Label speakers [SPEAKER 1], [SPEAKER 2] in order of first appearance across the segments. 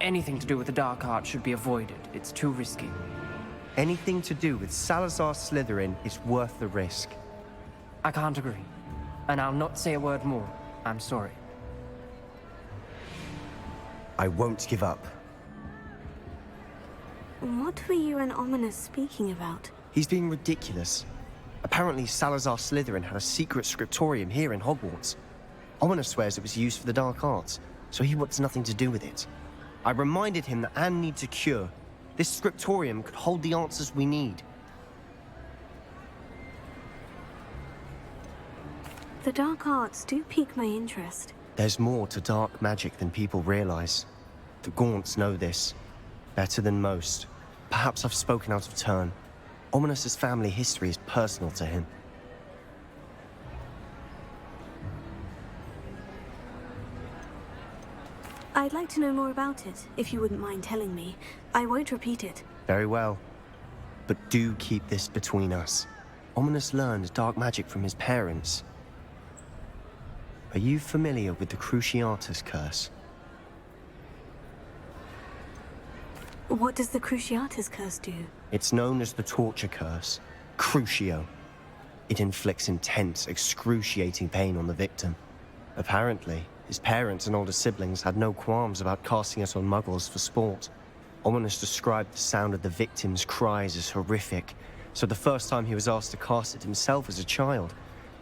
[SPEAKER 1] Anything to do with the dark art should be avoided. It's too risky.
[SPEAKER 2] Anything to do with Salazar Slytherin is worth the risk.
[SPEAKER 1] I can't agree. And I'll not say a word more. I'm sorry.
[SPEAKER 2] I won't give up.
[SPEAKER 3] What were you and Ominous speaking about?
[SPEAKER 2] He's being ridiculous. Apparently Salazar Slytherin had a secret scriptorium here in Hogwarts. Ominous swears it was used for the dark arts, so he wants nothing to do with it. I reminded him that Anne needs a cure. This scriptorium could hold the answers we need.
[SPEAKER 3] The dark arts do pique my interest.
[SPEAKER 2] There's more to dark magic than people realize. The Gaunts know this. Better than most. Perhaps I've spoken out of turn. Ominous's family history is personal to him.
[SPEAKER 3] I'd like to know more about it, if you wouldn't mind telling me. I won't repeat it.
[SPEAKER 2] Very well. But do keep this between us. Ominous learned dark magic from his parents. Are you familiar with the Cruciatus Curse?
[SPEAKER 3] What does the Cruciatus Curse do?
[SPEAKER 2] It's known as the Torture Curse. Crucio. It inflicts intense, excruciating pain on the victim. Apparently, his parents and older siblings had no qualms about casting it on muggles for sport. Ominous described the sound of the victim's cries as horrific, so the first time he was asked to cast it himself as a child,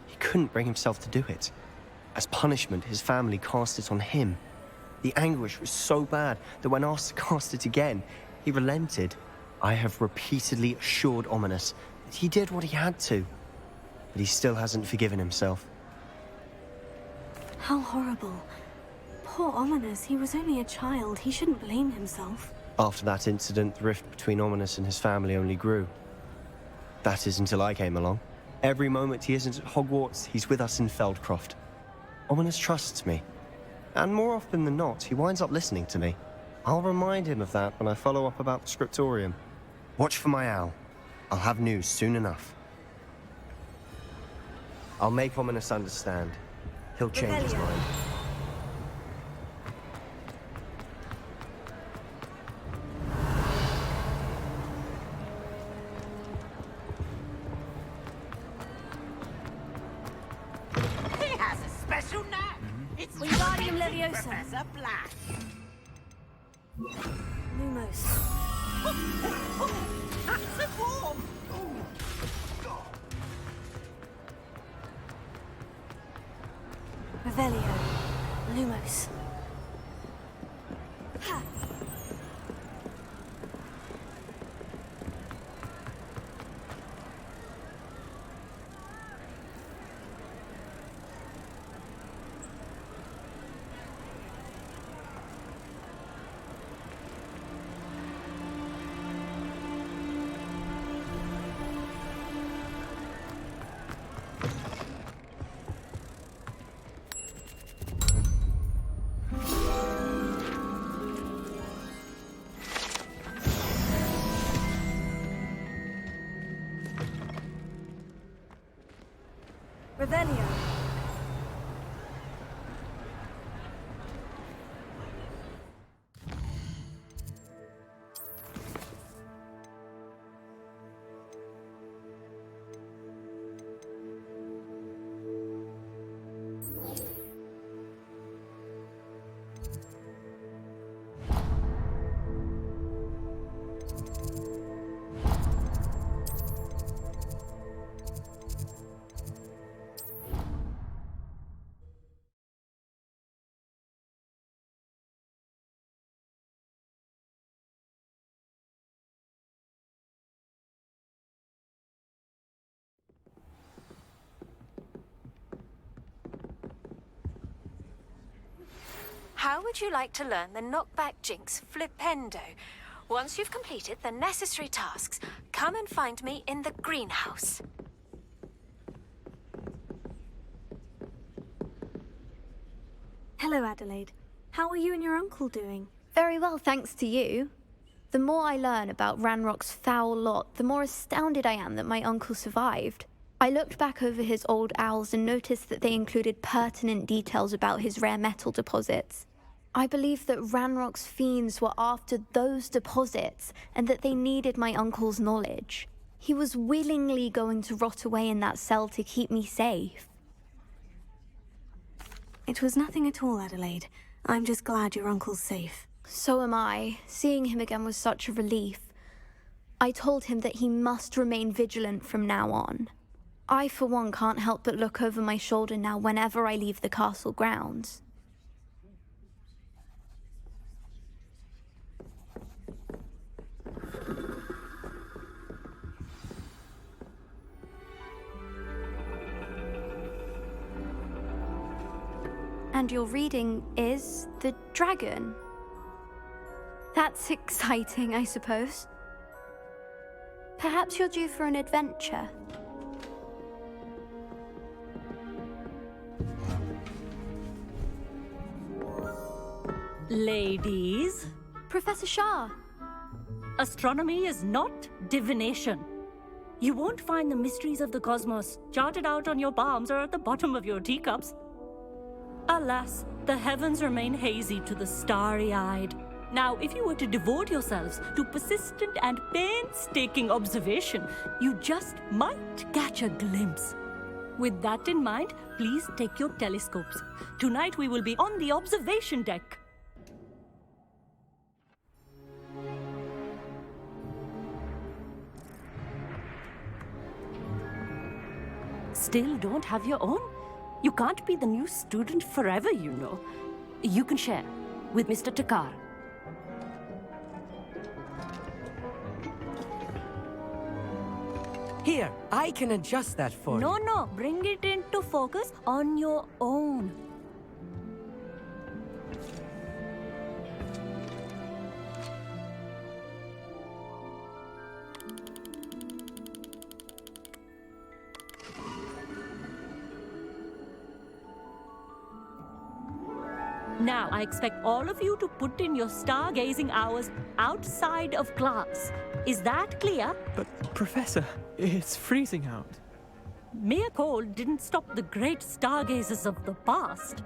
[SPEAKER 2] he couldn't bring himself to do it. As punishment, his family cast it on him. The anguish was so bad that when asked to cast it again, he relented. I have repeatedly assured Ominous that he did what he had to, but he still hasn't forgiven himself.
[SPEAKER 3] How horrible. Poor Ominous, he was only a child. He shouldn't blame himself.
[SPEAKER 2] After that incident, the rift between Ominous and his family only grew. That is until I came along. Every moment he isn't at Hogwarts, he's with us in Feldcroft. Ominous trusts me. And more often than not, he winds up listening to me. I'll remind him of that when I follow up about the scriptorium. Watch for my owl. I'll have news soon enough. I'll make Ominous understand. He'll change his mind.
[SPEAKER 4] He has a special knack. It's
[SPEAKER 3] Wingardium Leviosa.
[SPEAKER 4] Professor Black.
[SPEAKER 3] Lumos.
[SPEAKER 4] That's a warm.
[SPEAKER 3] Revelio. Lumos. Ha! Revelio.
[SPEAKER 5] How would you like to learn the knockback jinx flipendo? Once you've completed the necessary tasks, come and find me in the greenhouse.
[SPEAKER 3] Hello, Adelaide. How are you and your uncle doing?
[SPEAKER 6] Very well, thanks to you. The more I learn about Ranrock's foul lot, the more astounded I am that my uncle survived. I looked back over his old owls and noticed that they included pertinent details about his rare metal deposits. I believe that Ranrock's fiends were after those deposits and that they needed my uncle's knowledge. He was willingly going to rot away in that cell to keep me safe.
[SPEAKER 3] It was nothing at all, Adelaide. I'm just glad your uncle's safe.
[SPEAKER 6] So am I. Seeing him again was such a relief. I told him that he must remain vigilant from now on. I, for one, can't help but look over my shoulder now whenever I leave the castle grounds. And your reading is The Dragon. That's exciting, I suppose. Perhaps you're due for an adventure.
[SPEAKER 7] Ladies,
[SPEAKER 6] Professor Shah.
[SPEAKER 7] astronomy is not divination. You won't find the mysteries of the cosmos charted out on your palms or at the bottom of your teacups. Alas, the heavens remain hazy to the starry-eyed. Now, if you were to devote yourselves to persistent and painstaking observation, you just might catch a glimpse. With that in mind, please take your telescopes. Tonight we will be on the observation deck. Still don't have your own? You can't be the new student forever, you know. You can share with Mr. Takar.
[SPEAKER 8] Here, I can adjust that for you.
[SPEAKER 7] No, bring it into focus on your own. Now, I expect all of you to put in your stargazing hours outside of class. Is that clear?
[SPEAKER 9] But, Professor, it's freezing out.
[SPEAKER 7] Mere cold didn't stop the great stargazers of the past.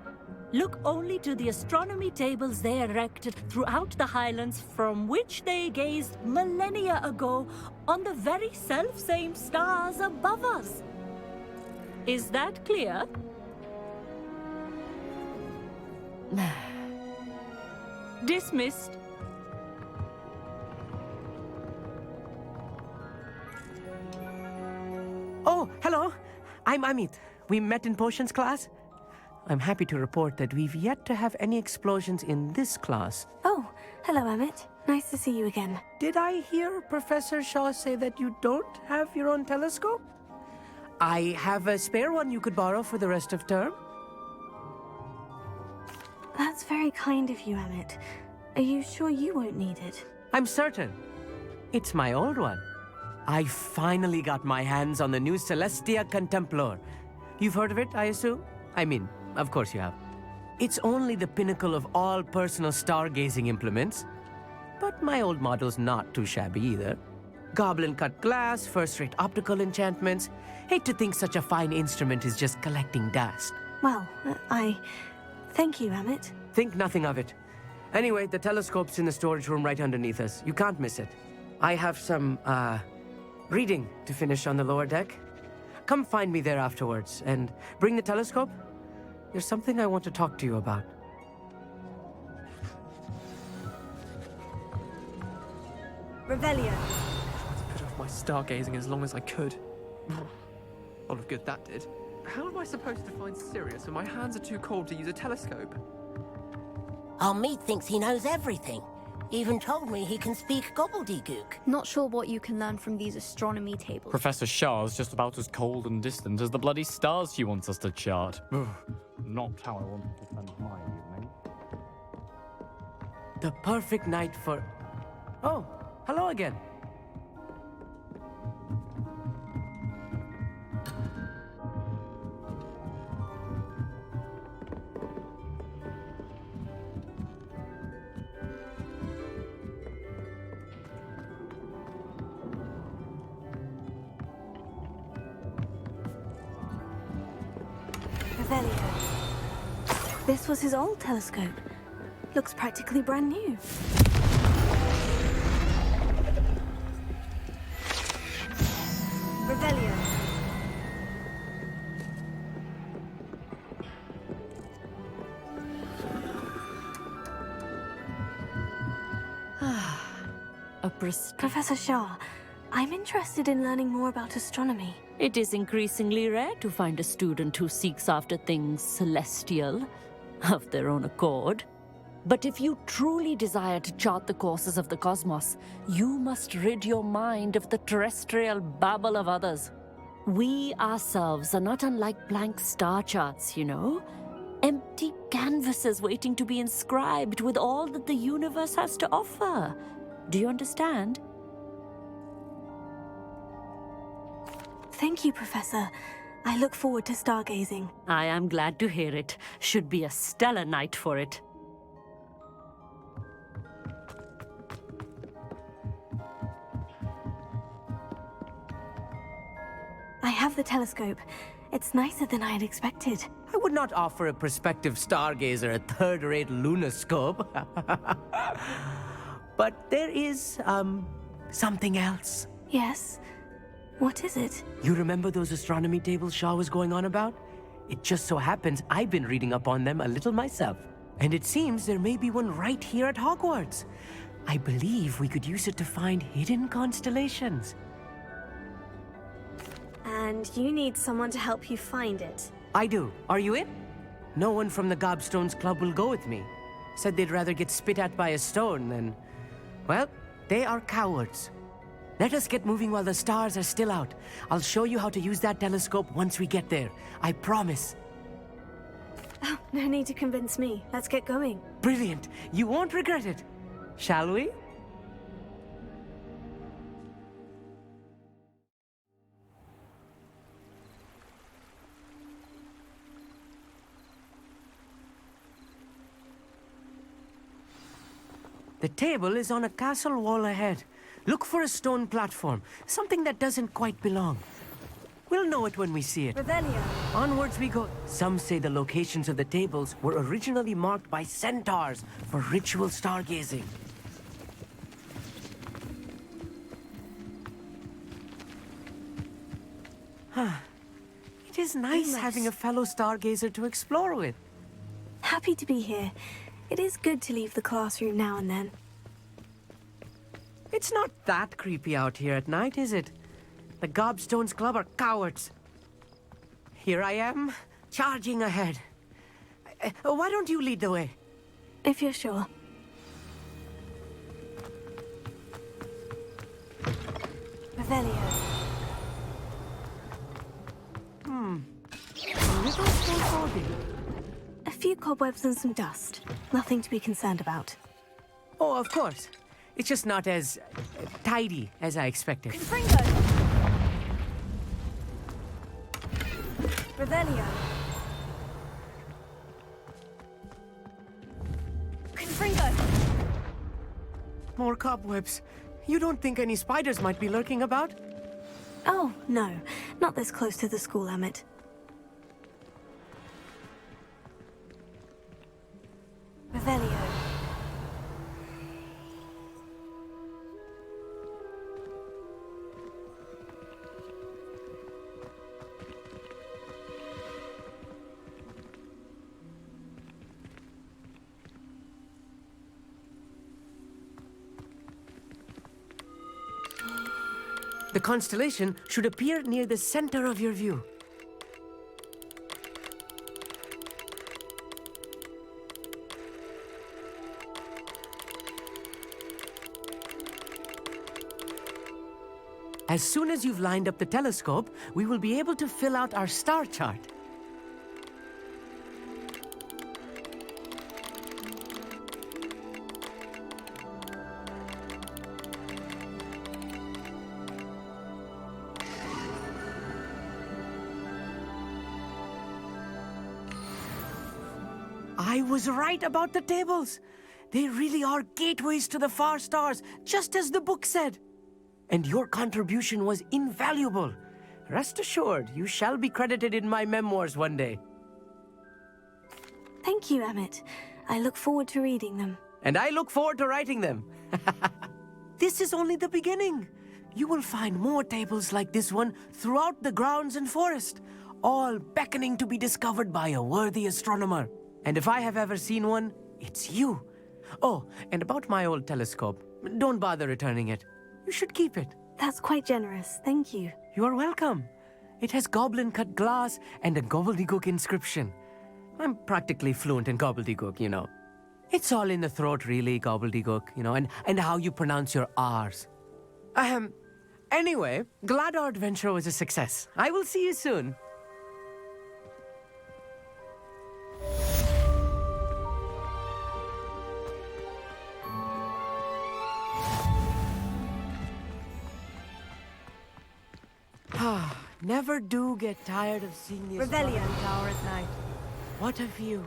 [SPEAKER 7] Look only to the astronomy tables they erected throughout the Highlands from which they gazed millennia ago on the very self-same stars above us. Is that clear? Dismissed.
[SPEAKER 8] Oh, hello. I'm Amit. We met in potions class. I'm happy to report that we've yet to have any explosions in this class.
[SPEAKER 3] Oh, hello, Emmett. Nice to see you again.
[SPEAKER 8] Did I hear Professor Shaw say that you don't have your own telescope? I have a spare one you could borrow for the rest of term.
[SPEAKER 3] That's very kind of you, Emmett. Are you sure you won't need it?
[SPEAKER 8] I'm certain. It's my old one. I finally got my hands on the new Celestia Contemplar. You've heard of it, I assume? I mean, of course you have. It's only the pinnacle of all personal stargazing implements. But my old model's not too shabby either. Goblin-cut glass, first-rate optical enchantments. Hate to think such a fine instrument is just collecting dust.
[SPEAKER 3] Well, Thank you, Emmett.
[SPEAKER 8] Think nothing of it. Anyway, the telescope's in the storage room right underneath us. You can't miss it. I have some, reading to finish on the lower deck. Come find me there afterwards, and bring the telescope. There's something I want to talk to you about.
[SPEAKER 3] Revelio.
[SPEAKER 9] Tried to put off my stargazing as long as I could. All of good that did. How am I supposed to find Sirius when my hands are too cold to use a telescope?
[SPEAKER 4] Our meat thinks he knows everything. Even told me he can speak gobbledygook.
[SPEAKER 6] Not sure what you can learn from these astronomy tables.
[SPEAKER 10] Professor Shah's just about as cold and distant as the bloody stars she wants us to chart. Not how I want to spend my evening.
[SPEAKER 8] The perfect night for... Oh, hello again.
[SPEAKER 3] Revelio. This was his old telescope. Looks practically brand new. Revelio.
[SPEAKER 7] Professor
[SPEAKER 3] Shaw, I'm interested in learning more about astronomy.
[SPEAKER 7] It is increasingly rare to find a student who seeks after things celestial of their own accord. But if you truly desire to chart the courses of the cosmos, you must rid your mind of the terrestrial babble of others. We ourselves are not unlike blank star charts, you know? Empty canvases waiting to be inscribed with all that the universe has to offer. Do you understand?
[SPEAKER 3] Thank you, Professor. I look forward to stargazing.
[SPEAKER 7] I am glad to hear it. Should be a stellar night for it.
[SPEAKER 3] I have the telescope. It's nicer than I had expected.
[SPEAKER 8] I would not offer a prospective stargazer a third-rate lunoscope. But there is, something else.
[SPEAKER 3] Yes? What is it?
[SPEAKER 8] You remember those astronomy tables Shaw was going on about? It just so happens I've been reading up on them a little myself. And it seems there may be one right here at Hogwarts. I believe we could use it to find hidden constellations.
[SPEAKER 3] And you need someone to help you find it.
[SPEAKER 8] I do. Are you in? No one from the Gobstones Club will go with me. Said they'd rather get spit at by a stone than... Well, they are cowards. Let us get moving while the stars are still out. I'll show you how to use that telescope once we get there. I promise.
[SPEAKER 3] Oh, no need to convince me. Let's get going.
[SPEAKER 8] Brilliant. You won't regret it. Shall we? The table is on a castle wall ahead. Look for a stone platform, something that doesn't quite belong. We'll know it when we see it.
[SPEAKER 3] Revelio.
[SPEAKER 8] Onwards we go. Some say the locations of the tables were originally marked by centaurs for ritual stargazing. It is nice having a fellow stargazer to explore with.
[SPEAKER 3] Happy to be here. It is good to leave the classroom now and then.
[SPEAKER 8] It's not that creepy out here at night, is it? The Gobstones Club are cowards. Here I am, charging ahead. Why don't you lead the way?
[SPEAKER 3] If you're sure. Revelio.
[SPEAKER 8] A little foreboding.
[SPEAKER 3] A few cobwebs and some dust. Nothing to be concerned about.
[SPEAKER 8] Oh, of course. It's just not as tidy as I expected.
[SPEAKER 3] Confringo! Revelio. Confringo!
[SPEAKER 8] More cobwebs. You don't think any spiders might be lurking about?
[SPEAKER 3] Oh, no. Not this close to the school, Emmett. Revelio.
[SPEAKER 8] The constellation should appear near the center of your view. As soon as you've lined up the telescope, we will be able to fill out our star chart. I was right about the tables. They really are gateways to the far stars, just as the book said. And your contribution was invaluable. Rest assured, you shall be credited in my memoirs one day.
[SPEAKER 3] Thank you, Emmett. I look forward to reading them.
[SPEAKER 8] And I look forward to writing them. This is only the beginning. You will find more tables like this one throughout the grounds and forest, all beckoning to be discovered by a worthy astronomer. And if I have ever seen one, it's you. Oh, and about my old telescope, don't bother returning it. You should keep it.
[SPEAKER 3] That's quite generous, thank you.
[SPEAKER 8] You are welcome. It has goblin-cut glass and a gobbledygook inscription. I'm practically fluent in gobbledygook, you know. It's all in the throat, really, gobbledygook, you know, and how you pronounce your R's. Anyway, glad our adventure was a success. I will see you soon. Never do get tired of seeing the
[SPEAKER 3] Revelio.
[SPEAKER 8] tower at night. What a view.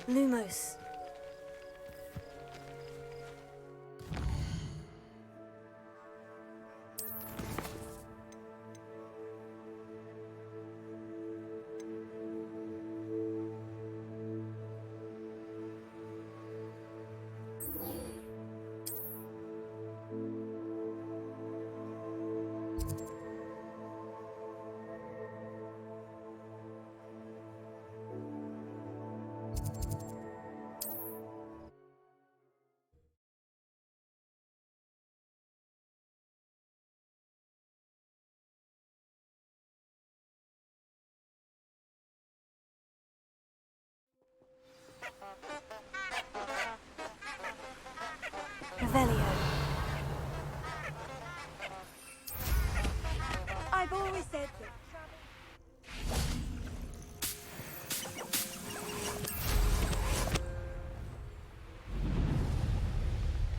[SPEAKER 3] Lumos. Revelio. I've always said that.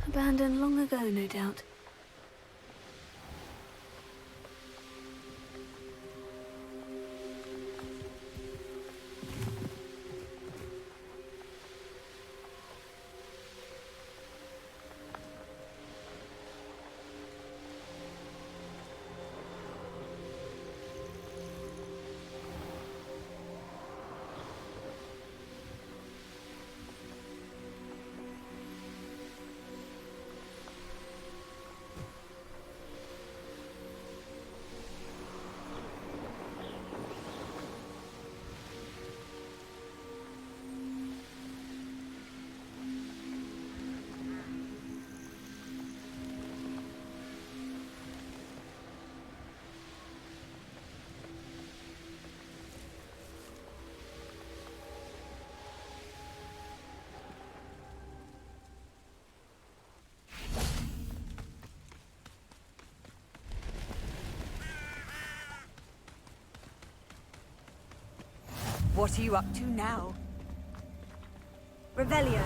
[SPEAKER 3] Abandoned long ago, no doubt.
[SPEAKER 11] What are you up to now?
[SPEAKER 3] Revelio.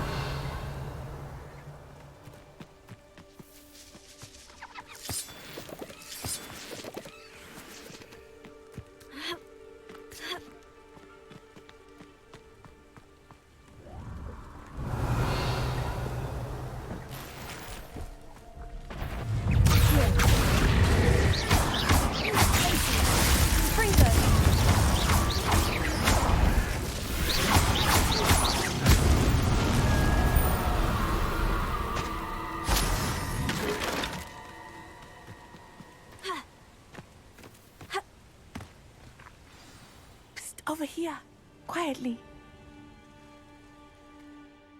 [SPEAKER 11] Over here, quietly.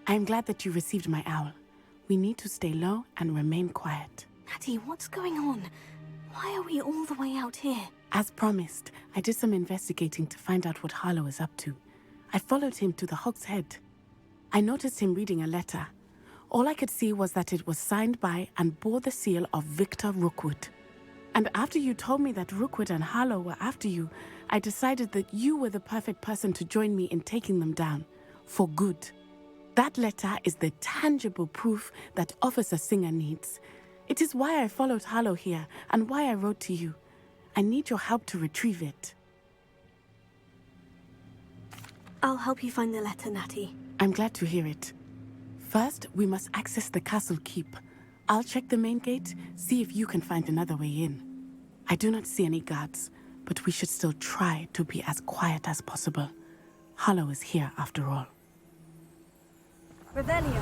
[SPEAKER 11] I'm glad that you received my owl. We need to stay low and remain quiet.
[SPEAKER 3] Natty, what's going on? Why are we all the way out here?
[SPEAKER 11] As promised, I did some investigating to find out what Harlow is up to. I followed him to the Hog's Head. I noticed him reading a letter. All I could see was that it was signed by and bore the seal of Victor Rookwood. And after you told me that Rookwood and Harlow were after you, I decided that you were the perfect person to join me in taking them down. For good. That letter is the tangible proof that Officer Singer needs. It is why I followed Harlow here and why I wrote to you. I need your help to retrieve it.
[SPEAKER 3] I'll help you find the letter, Natty.
[SPEAKER 11] I'm glad to hear it. First, we must access the castle keep. I'll check the main gate, see if you can find another way in. I do not see any guards, but we should still try to be as quiet as possible. Harlow is here after all.
[SPEAKER 3] Revelio.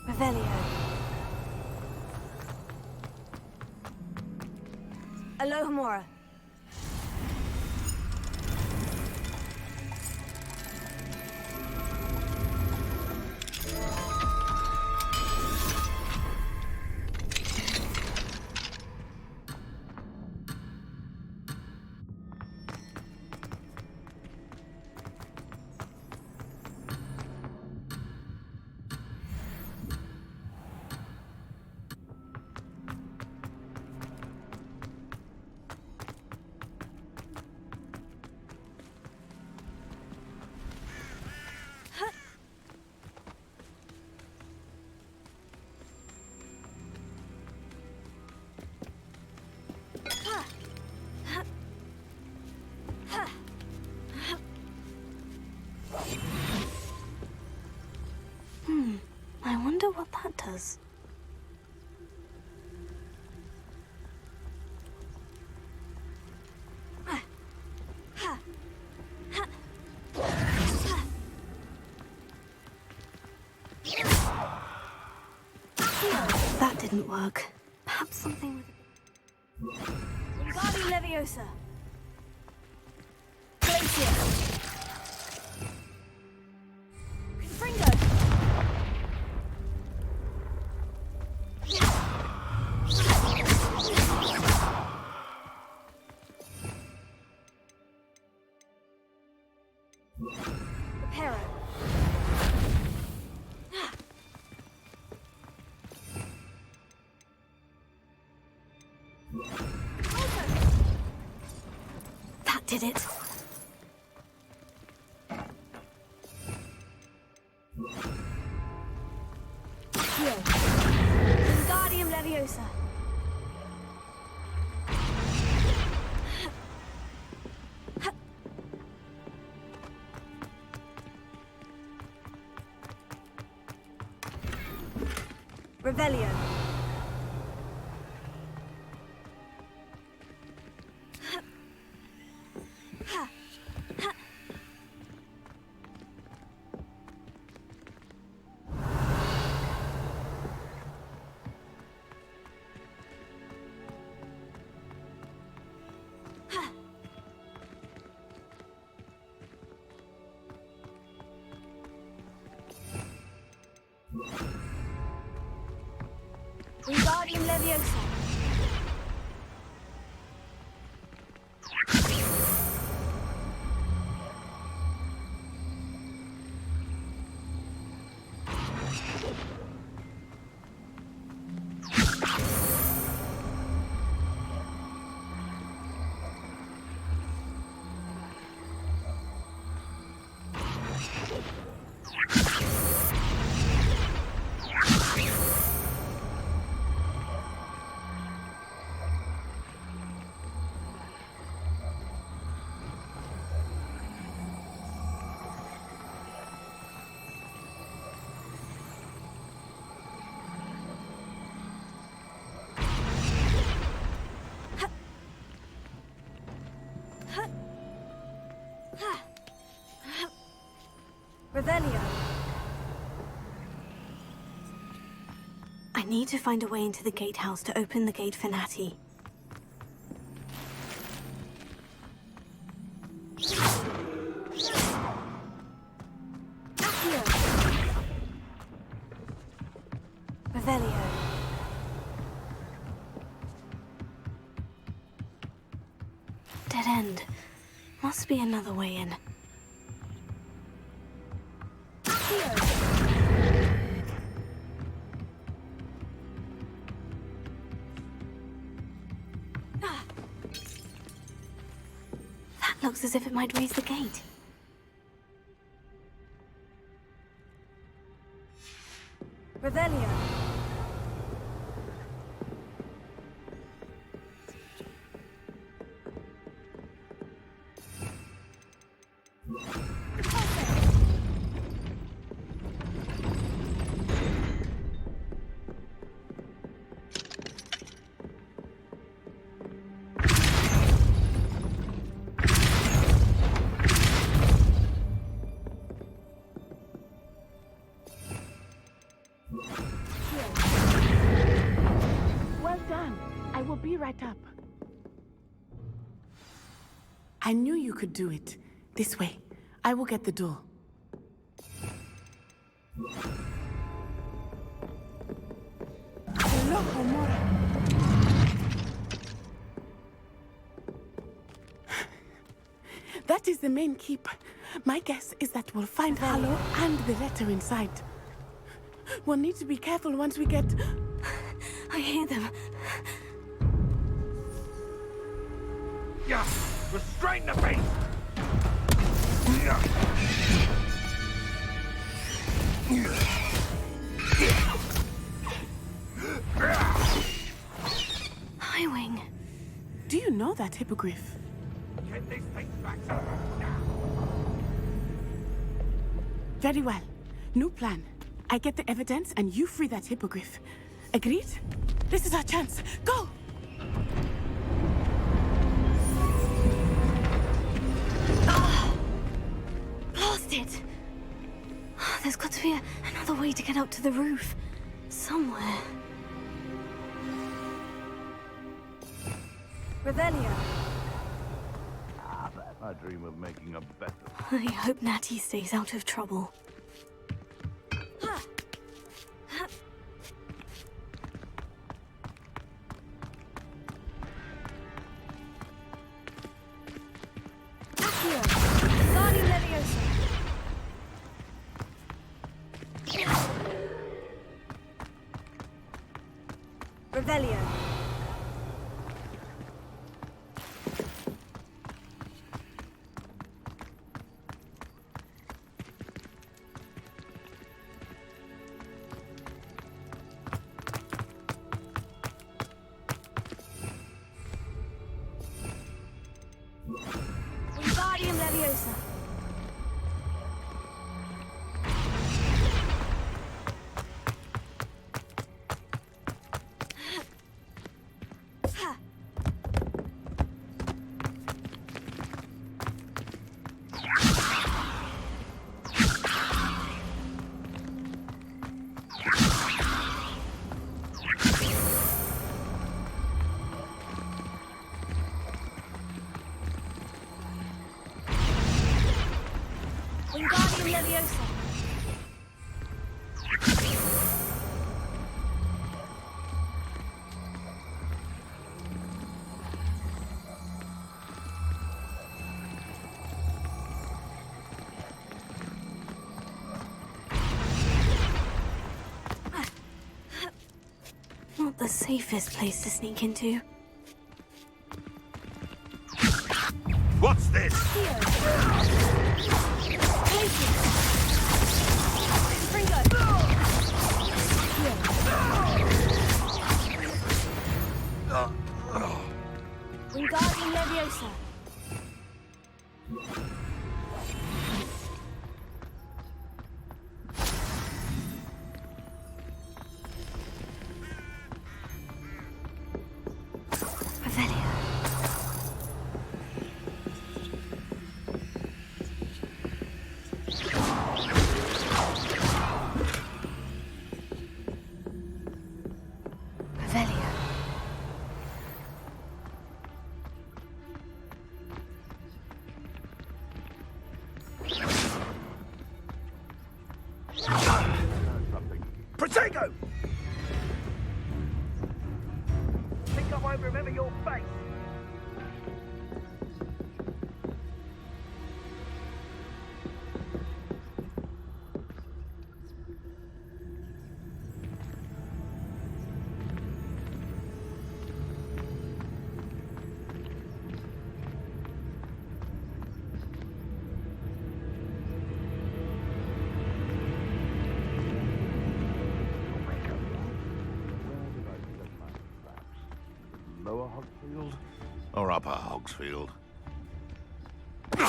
[SPEAKER 3] Revelio. Alohomora. I wonder what that does. That didn't work. Perhaps something with... Wingardium Leviosa. Glacier. Confringo. Reparo. That did it. Heal. Wingardium Leviosa. Revelio. Wingardium Leviosa. Revelio. I need to find a way into the gatehouse to open the gate for Natty. Accio. Revelio. Dead end. Must be another way in. That looks as if it might raise the gate. Revelio.
[SPEAKER 11] Well done. I will be right up. I knew you could do it. This way. I will get the door. Hello, Homora. That is the main keep. My guess is that we'll find Hallow and the letter inside. We'll need to be careful once we get...
[SPEAKER 3] I hear them.
[SPEAKER 12] Yeah, restrain the beast!
[SPEAKER 3] Highwing.
[SPEAKER 11] Do you know that hippogriff?
[SPEAKER 12] Get this thing back.
[SPEAKER 11] Very well. New plan. I get the evidence and you free that hippogriff. Agreed? This is our chance. Go!
[SPEAKER 3] Blast it! There's got to be another way to get up to the roof. Somewhere. Revelio.
[SPEAKER 12] I dream of making a better.
[SPEAKER 3] I hope Natty stays out of trouble. Revelio. Wingardium Leviosa. Wingardium Leviosa. Not the safest place to sneak into.
[SPEAKER 12] What's this?
[SPEAKER 3] Wingardium Leviosa. Revelio. Revelio.
[SPEAKER 12] Protego! Think I won't remember your face? Or Upper Hogsfield.
[SPEAKER 5] I'm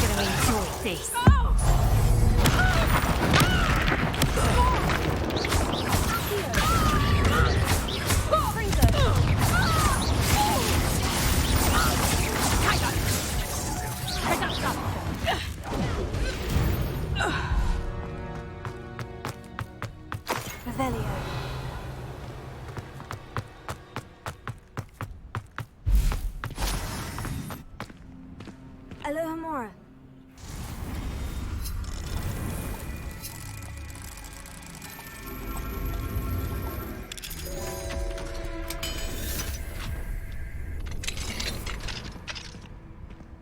[SPEAKER 5] gonna enjoy this.
[SPEAKER 3] Revelio. Alohomora.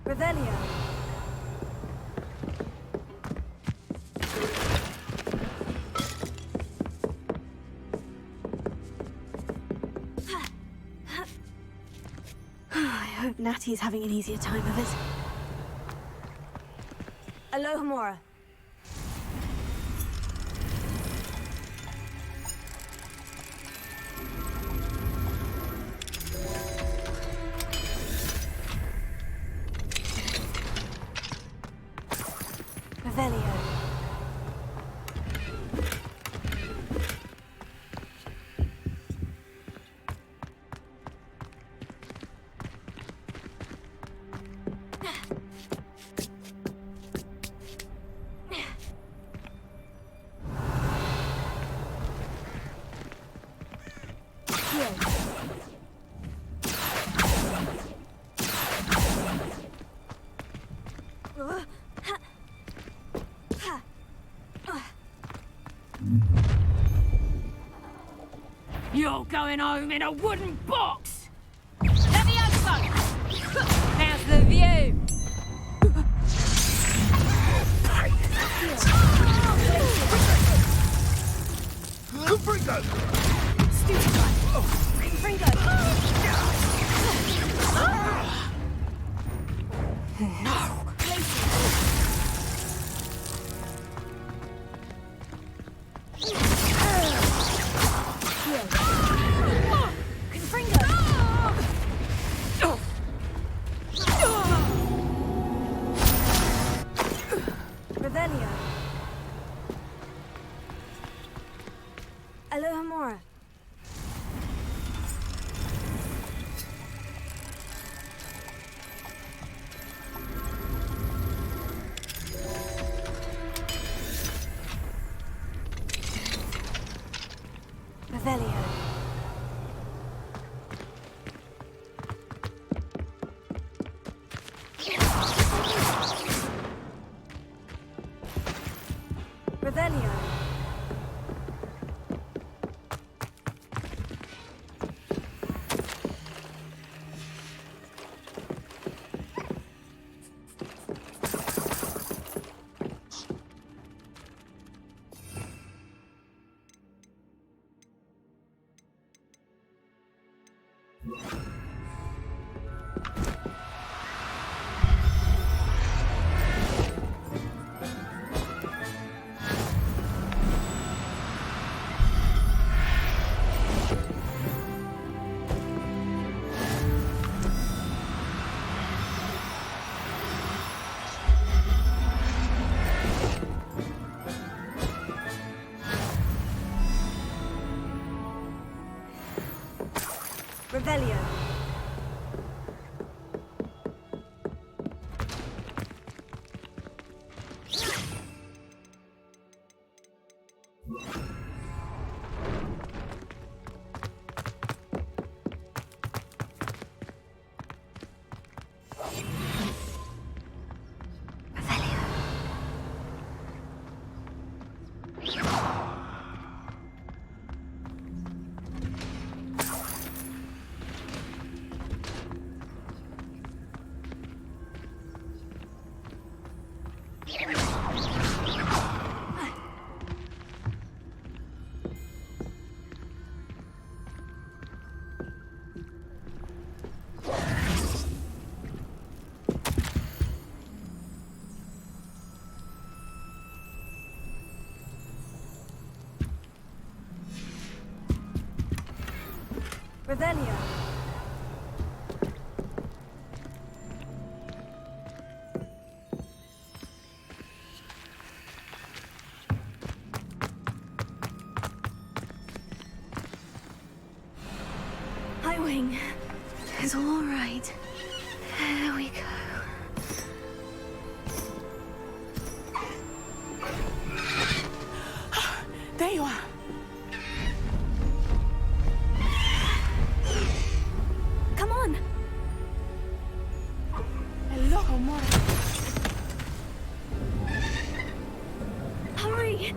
[SPEAKER 3] Revelio. I hope Natty's having an easier time of it. Alohomora. Revelio.
[SPEAKER 5] You're going home in a wooden box! Levioso! How's the view?
[SPEAKER 12] Gryffindor!
[SPEAKER 3] Stupid one. No. Revelio. Alohomora. Revelio. Revelio. Revelio. Revelio. Highwing. It's all right. There we go.
[SPEAKER 11] There you are.
[SPEAKER 3] Come on.
[SPEAKER 11] Hello, Homora.
[SPEAKER 3] Hurry.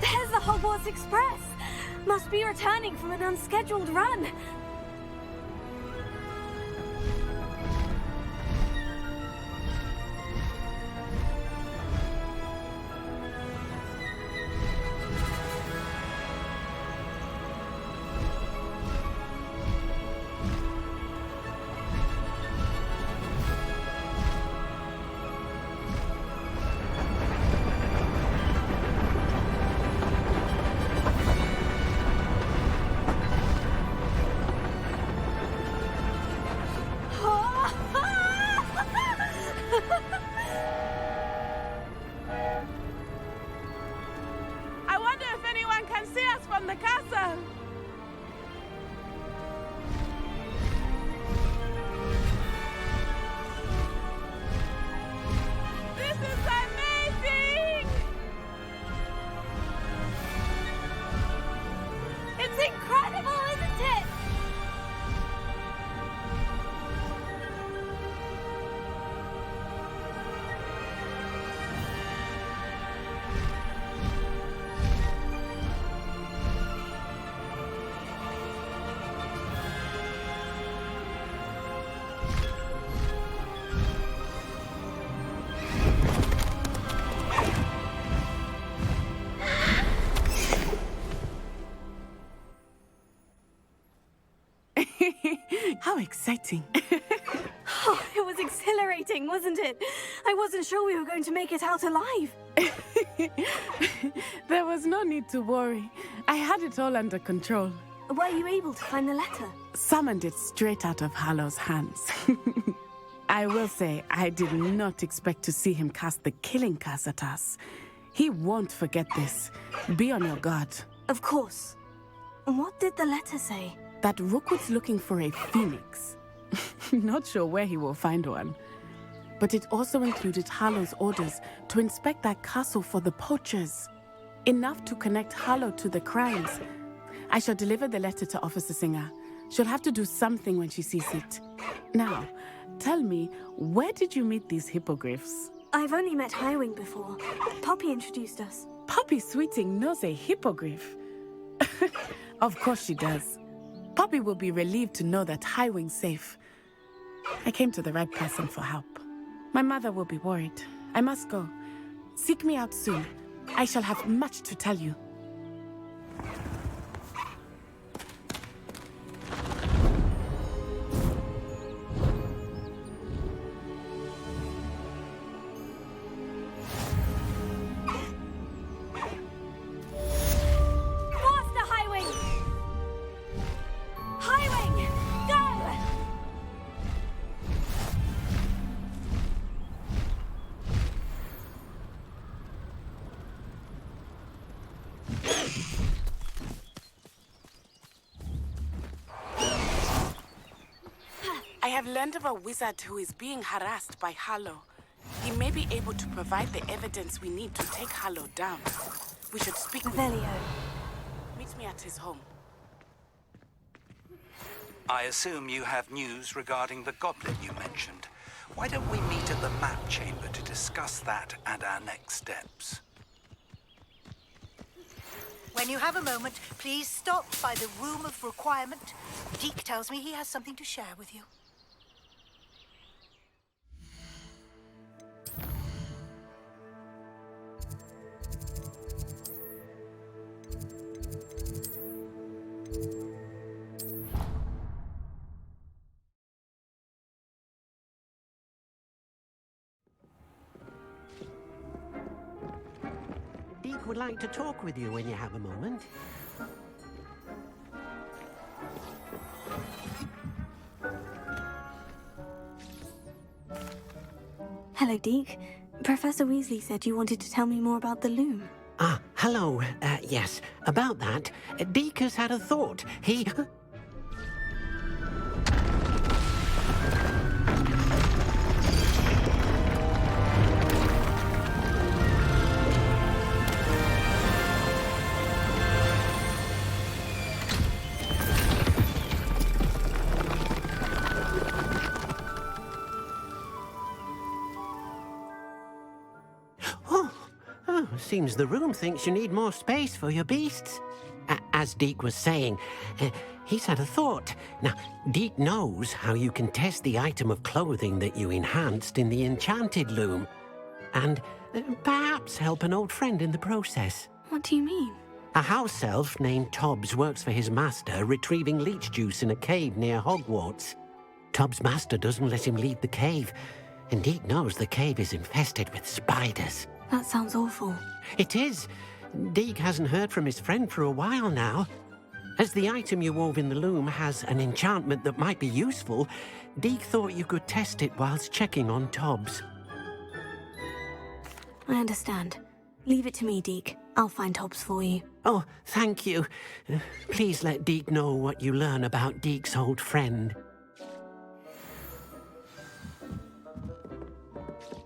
[SPEAKER 3] There's the Hogwarts Express! Must be returning from an unscheduled run.
[SPEAKER 11] I wonder if anyone can see us from the castle. This is amazing!
[SPEAKER 3] It's incredible, isn't it?
[SPEAKER 11] How exciting.
[SPEAKER 3] Oh, it was exhilarating, wasn't it? I wasn't sure we were going to make it out alive.
[SPEAKER 11] There was no need to worry. I had it all under control.
[SPEAKER 3] Were you able to find the letter?
[SPEAKER 11] Summoned it straight out of Hallow's hands. I will say, I did not expect to see him cast the killing curse at us. He won't forget this. Be on your guard.
[SPEAKER 3] Of course. What did the letter say?
[SPEAKER 11] That Rookwood's looking for a phoenix. Not sure where he will find one. But it also included Hallow's orders to inspect that castle for the poachers. Enough to connect Hallow to the crimes. I shall deliver the letter to Officer Singer. She'll have to do something when she sees it. Now, tell me, where did you meet these hippogriffs?
[SPEAKER 3] I've only met Highwing before. Poppy introduced us.
[SPEAKER 11] Poppy Sweeting knows a hippogriff. Of course she does. Poppy will be relieved to know that Highwing's safe. I came to the right person for help. My mother will be worried. I must go. Seek me out soon. I shall have much to tell you. I have learned of a wizard who is being harassed by Hallow. He may be able to provide the evidence we need to take Hallow down. We should speak with him.
[SPEAKER 3] Velio.
[SPEAKER 11] Meet me at his home.
[SPEAKER 13] I assume you have news regarding the goblin you mentioned. Why don't we meet at the map chamber to discuss that and our next steps?
[SPEAKER 14] When you have a moment, please stop by the Room of Requirement. Deke tells me he has something to share with you.
[SPEAKER 15] Deke would like to talk with you when you have a moment.
[SPEAKER 3] Hello, Deke. Professor Weasley said you wanted to tell me more about the loom.
[SPEAKER 15] Ah, hello. Yes, about that. Deke has had a thought. He... Seems the room thinks you need more space for your beasts. As Deke was saying, he's had a thought. Now, Deke knows how you can test the item of clothing that you enhanced in the enchanted loom. And perhaps help an old friend in the process.
[SPEAKER 3] What do you mean?
[SPEAKER 15] A house elf named Tobbs works for his master retrieving leech juice in a cave near Hogwarts. Tobbs' master doesn't let him leave the cave, and Deke knows the cave is infested with spiders.
[SPEAKER 3] That sounds awful.
[SPEAKER 15] It is. Deke hasn't heard from his friend for a while now. As the item you wove in the loom has an enchantment that might be useful, Deke thought you could test it whilst checking on Tobbs.
[SPEAKER 3] I understand. Leave it to me, Deke. I'll find Tobbs for you.
[SPEAKER 15] Oh, thank you. Please let Deke know what you learn about Deke's old friend.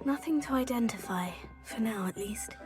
[SPEAKER 3] Nothing to identify, for now at least.